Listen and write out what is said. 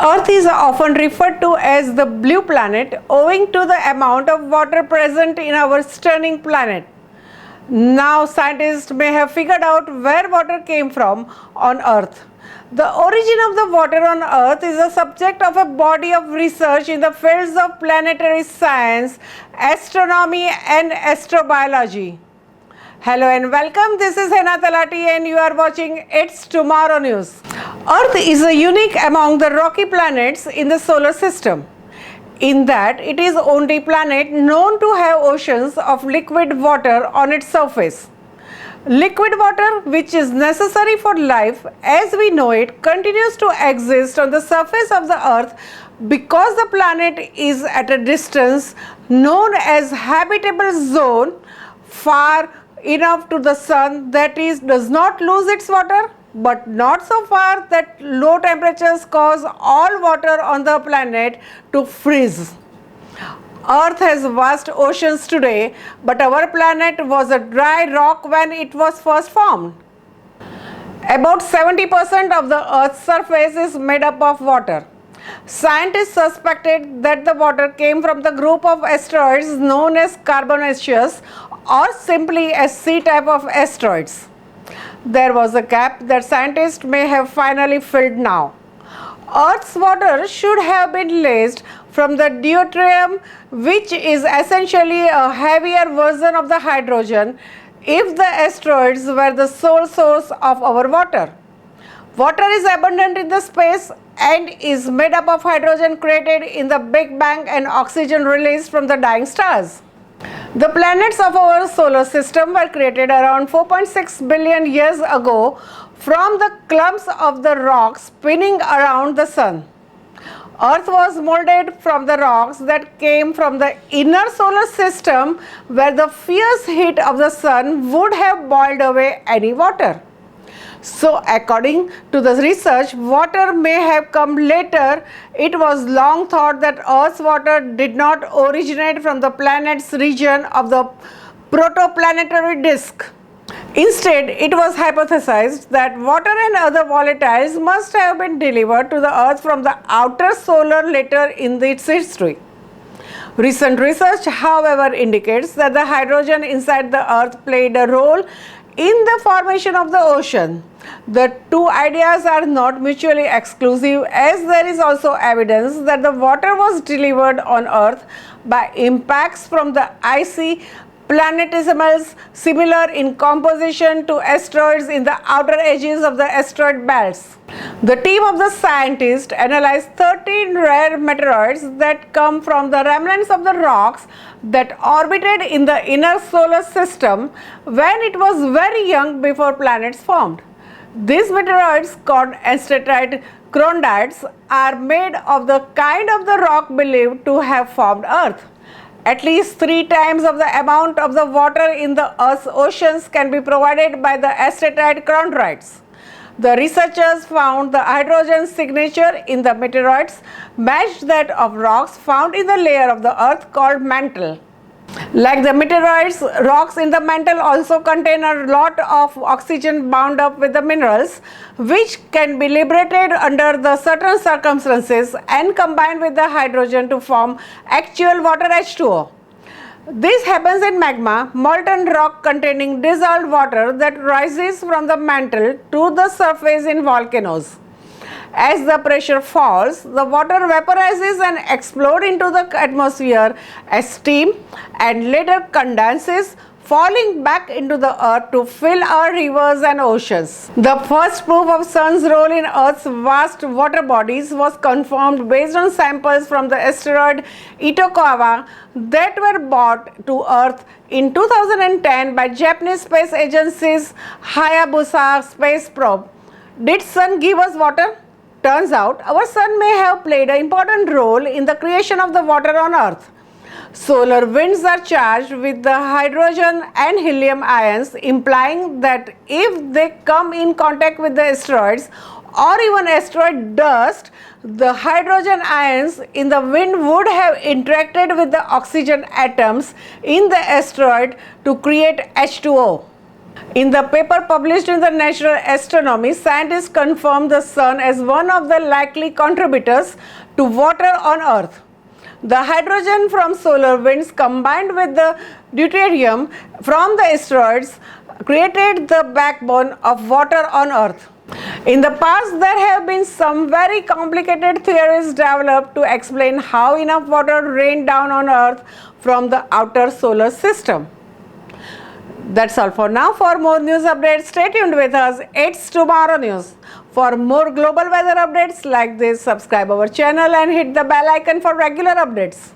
Earth is often referred to as the blue planet owing to the amount of water present in our stunning planet. Now scientists may have figured out where water came from on Earth. The origin of the water on Earth is a subject of a body of research in the fields of planetary science, astronomy and astrobiology. Hello and welcome, this is Hena Talati and you are watching It's Tomorrow News. Earth is a unique among the rocky planets in the solar system, in that it is only planet known to have oceans of liquid water on its surface. Liquid water, which is necessary for life as we know it, continues to exist on the surface of the Earth because the planet is at a distance known as habitable zone, far enough to the sun that is does not lose its water, but not so far that low temperatures cause all water on the planet to freeze. Earth has vast oceans today, but our planet was a dry rock when it was first formed. About 70% of the Earth's surface is made up of water. Scientists suspected that the water came from the group of asteroids known as carbonaceous or simply as C-type of asteroids. There was a gap that scientists may have finally filled now. Earth's water should have been laced from the deuterium, which is essentially a heavier version of the hydrogen, if the asteroids were the sole source of our water. Water is abundant in the space and is made up of hydrogen created in the Big Bang and oxygen released from the dying stars. The planets of our solar system were created around 4.6 billion years ago from the clumps of the rocks spinning around the sun. Earth was molded from the rocks that came from the inner solar system, where the fierce heat of the sun would have boiled away any water. So according to the research, water may have come later. It was long thought that Earth's water did not originate from the planet's region of the protoplanetary disk. Instead, it was hypothesized that water and other volatiles must have been delivered to the Earth from the outer solar later in its history. Recent research, however, indicates that the hydrogen inside the Earth played a role in the formation of the ocean. The two ideas are not mutually exclusive, as there is also evidence that the water was delivered on Earth by impacts from the icy planetesimals similar in composition to asteroids in the outer edges of the asteroid belts. The team of the scientists analyzed 13 rare meteoroids that come from the remnants of the rocks that orbited in the inner solar system when it was very young before planets formed. These meteoroids, called asteroid chondrites, are made of the kind of the rock believed to have formed Earth. At least 3 times of the amount of the water in the Earth's oceans can be provided by the asteroid chondrites. The researchers found the hydrogen signature in the meteoroids matched that of rocks found in the layer of the Earth called mantle. Like the meteoroids, rocks in the mantle also contain a lot of oxygen bound up with the minerals, which can be liberated under the certain circumstances and combined with the hydrogen to form actual water H2O. This happens in magma, molten rock containing dissolved water that rises from the mantle to the surface in volcanoes. As the pressure falls, the water vaporizes and explodes into the atmosphere as steam and later condenses, falling back into the earth to fill our rivers and oceans. The first proof of sun's role in Earth's vast water bodies was confirmed based on samples from the asteroid Itokawa that were brought to Earth in 2010 by Japanese space agency's Hayabusa space probe. Did sun give us water? Turns out our sun may have played an important role in the creation of the water on Earth. Solar winds are charged with the hydrogen and helium ions, implying that if they come in contact with the asteroids or even asteroid dust, the hydrogen ions in the wind would have interacted with the oxygen atoms in the asteroid to create H2O. In the paper published in the National Astronomy, scientists confirmed the sun as one of the likely contributors to water on Earth. The hydrogen from solar winds combined with the deuterium from the asteroids created the backbone of water on Earth. In the past, there have been some very complicated theories developed to explain how enough water rained down on Earth from the outer solar system. That's all for now. For more news updates, stay tuned with us. It's Tomorrow News. For more global weather updates like this, subscribe our channel and hit the bell icon for regular updates.